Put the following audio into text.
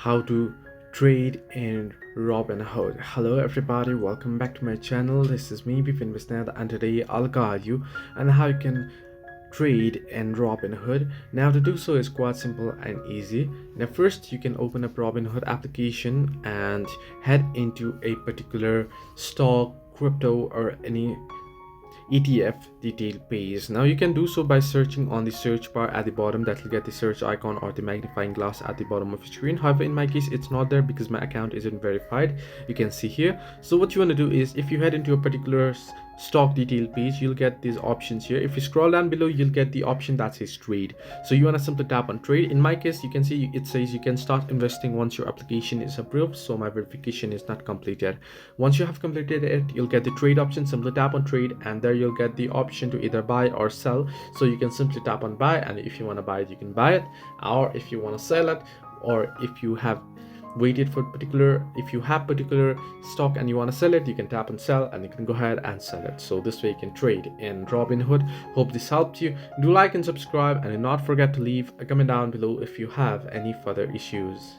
How to trade in Robinhood. Hello everybody, welcome back to my channel. This is me Bipin Visnad, and today I'll guide you on how you can trade in Robinhood. Now to do so is quite simple and easy. Now first you can open up Robinhood application and head into a particular stock, crypto, or any ETF detail page. Now you can do so by searching on the search bar at the bottom. That will get the search icon or the magnifying glass at the bottom of your screen. However, in my case it's not there because my account isn't verified. You can see here. So what you want to do is, if you head into a particular stock detail page, you'll get these options here. If you scroll down below, you'll get the option that says trade. So you want to simply tap on trade. In my case, you can see it says you can start investing once your application is approved. So my verification is not completed. Once you have completed it, you'll get the trade option. Simply tap on trade, and there you'll get the option to either buy or sell. So you can simply tap on buy, and if you want to buy it, you can buy it, or if you want to sell it, or if you have waited for if you have particular stock and you want to sell it, you can tap on sell and you can go ahead and sell it. So this way you can trade in Robinhood. Hope this helped you. Do like and subscribe, and do not forget to leave a comment down below if you have any further issues.